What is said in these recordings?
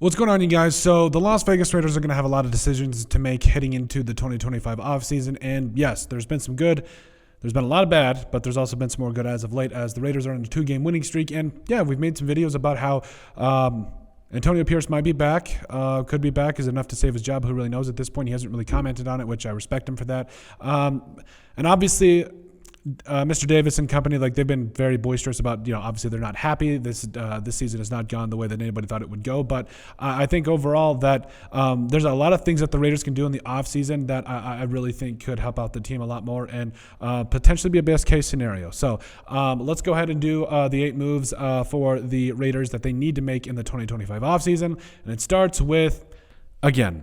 What's going on, you guys? So the Las Vegas Raiders are going to have a lot of decisions to make heading into the 2025 offseason. And yes, there's been some good. There's been a lot of bad, but there's also been some more good as of late as the Raiders are on a 2-game winning streak. And yeah, we've made some videos about how Antonio Pierce might be back, could be back. Is it enough to save his job? Who really knows at this point? He hasn't really commented on it, which I respect him for that. And obviously, Mr. Davis and company, like, they've been very boisterous about, obviously they're not happy. This season has not gone the way that anybody thought it would go. But I think overall that there's a lot of things that the Raiders can do in the offseason that I really think could help out the team a lot more and potentially be a best case scenario. So let's go ahead and do the 8 moves for the Raiders that they need to make in the 2025 offseason. And it starts with, again,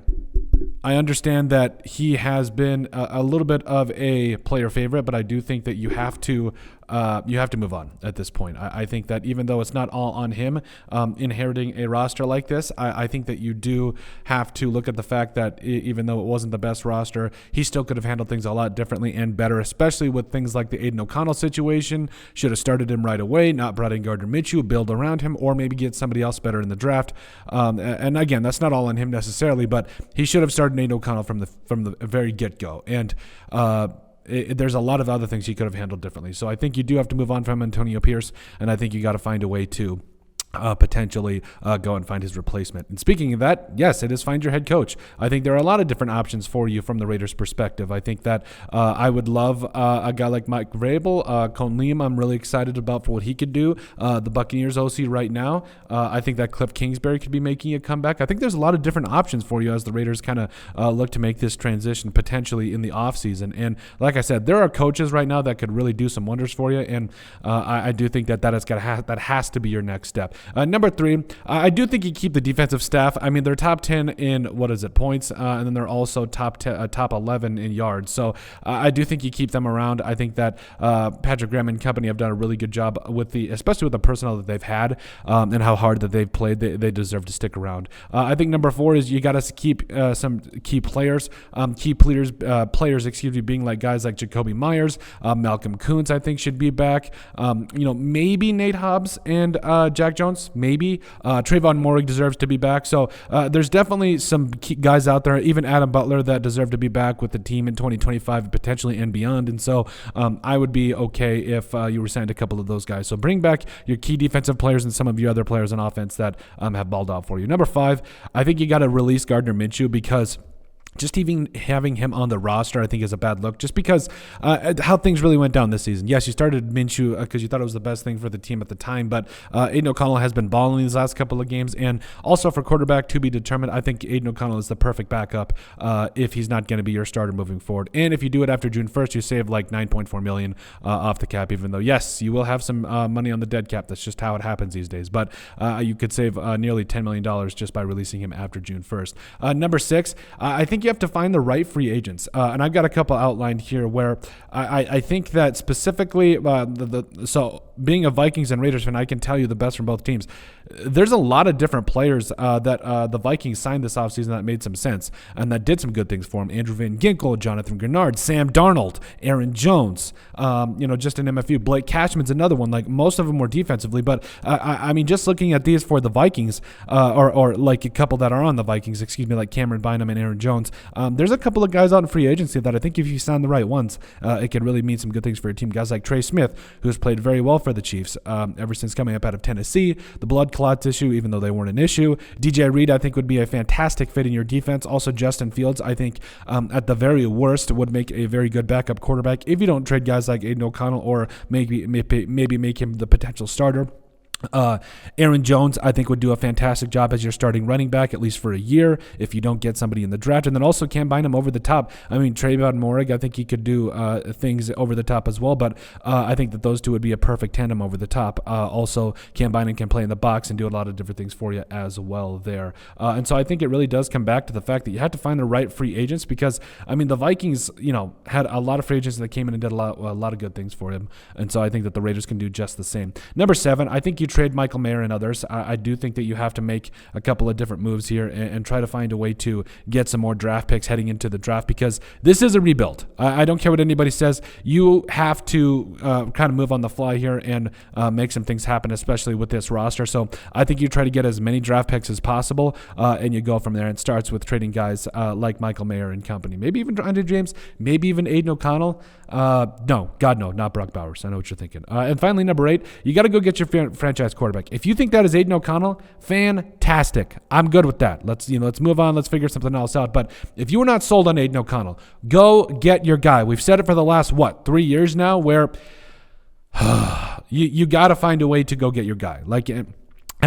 I understand that he has been a little bit of a player favorite, but I do think that you have to move on at this point. I think that even though it's not all on him inheriting a roster like this, I think that you do have to look at the fact that even though it wasn't the best roster, he still could have handled things a lot differently and better, especially with things like the Aiden O'Connell situation. Should have started him right away, not brought in Gardner Minshew, build around him, or maybe get somebody else better in the draft. And again, that's not all on him necessarily, but he should have started Aiden O'Connell from the very get-go. And there's a lot of other things he could have handled differently. So I think you do have to move on from Antonio Pierce, and I think you got to find a way to potentially go and find his replacement. And speaking of that, yes, it is find your head coach. I think there are a lot of different options for you from the Raiders' perspective. I think that I would love a guy like Mike Vrabel. Cone Liam, I'm really excited about for what he could do. The Buccaneers OC right now, I think that Cliff Kingsbury could be making a comeback. I think there's a lot of different options for you as the Raiders kind of look to make this transition potentially in the offseason. And like I said, there are coaches right now that could really do some wonders for you, and I do think that that has to be your next step. Number 3, I do think you keep the defensive staff. I mean, they're top 10 in, points, and then they're also top 11 in yards. So I do think you keep them around. I think that Patrick Graham and company have done a really good job especially with the personnel that they've had and how hard that they've played. They deserve to stick around. I think number 4 is you got to keep some key players, being like guys like Jacoby Myers, Malcolm Koonce, I think should be back. Maybe Nate Hobbs and Jack Jones. Maybe Trayvon Moehrig deserves to be back. So there's definitely some key guys out there, even Adam Butler, that deserve to be back with the team in 2025 potentially and beyond. And so I would be okay if you were signed a couple of those guys. So bring back your key defensive players and some of your other players on offense that have balled out for you. Number 5, I think you got to release Gardner Minshew, because just even having him on the roster, I think, is a bad look, just because how things really went down this season. Yes, you started Minshew because you thought it was the best thing for the team at the time, but Aiden O'Connell has been balling these last couple of games, and also for quarterback to be determined, I think Aiden O'Connell is the perfect backup if he's not going to be your starter moving forward. And if you do it after June 1st, you save like $9.4 million off the cap, even though, yes, you will have some money on the dead cap. That's just how it happens these days. But you could save nearly $10 million just by releasing him after June 1st. Number 6, I think you have to find the right free agents. And I've got a couple outlined here where I think that specifically, so being a Vikings and Raiders fan, I can tell you the best from both teams. There's a lot of different players that the Vikings signed this offseason that made some sense and that did some good things for them. Andrew Van Ginkel, Jonathan Grenard, Sam Darnold, Aaron Jones, just an MFU. Blake Cashman's another one. Like, most of them were defensively, but I mean, just looking at these for the Vikings, or like a couple that are on the Vikings, like Cameron Bynum and Aaron Jones, there's a couple of guys out in free agency that I think if you sign the right ones, it could really mean some good things for your team. Guys like Trey Smith, who's played very well for the Chiefs ever since coming up out of Tennessee. The blood clots issue, even though they weren't an issue. DJ Reed, I think, would be a fantastic fit in your defense. Also, Justin Fields, I think, at the very worst, would make a very good backup quarterback if you don't trade guys like Aiden O'Connell or maybe make him the potential starter. Aaron Jones, I think, would do a fantastic job as your starting running back, at least for a year, if you don't get somebody in the draft. And then also Cam Bynum over the top. I mean, Trayvon Moehrig, I think he could do things over the top as well, but I think that those two would be a perfect tandem over the top. Also, Cam Bynum can play in the box and do a lot of different things for you as well there. And so I think it really does come back to the fact that you have to find the right free agents, because, I mean, the Vikings, had a lot of free agents that came in and did a lot of good things for him. And so I think that the Raiders can do just the same. Number 7, I think you trade Michael Mayer and others. I do think that you have to make a couple of different moves here and try to find a way to get some more draft picks heading into the draft, because this is a rebuild. I don't care what anybody says. You have to kind of move on the fly here and make some things happen, especially with this roster. So I think you try to get as many draft picks as possible, and you go from there. It starts with trading guys like Michael Mayer and company. Maybe even Andre James, maybe even Aiden O'Connell. No, God, no, not Brock Bowers. I know what you're thinking. And finally, number 8, you got to go get your franchise quarterback. If you think that is Aiden O'Connell, fantastic. I'm good with that. Let's move on. Let's figure something else out. But if you were not sold on Aiden O'Connell, go get your guy. We've said it for the last, 3 years now, where you got to find a way to go get your guy. Like,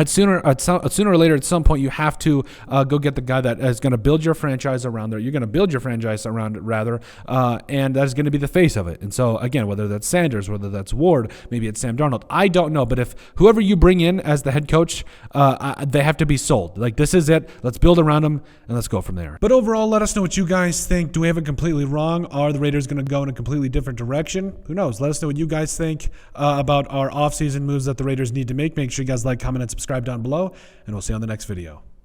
sooner or later, at some point, you have to go get the guy that is going to build your franchise around there. You're going to build your franchise around it, rather, and that is going to be the face of it. And so, again, whether that's Sanders, whether that's Ward, maybe it's Sam Darnold, I don't know. But if whoever you bring in as the head coach, they have to be sold. Like, this is it. Let's build around them, and let's go from there. But overall, let us know what you guys think. Do we have it completely wrong? Are the Raiders going to go in a completely different direction? Who knows? Let us know what you guys think about our offseason moves that the Raiders need to make. Make sure you guys like, comment, and subscribe down below, and we'll see you on the next video.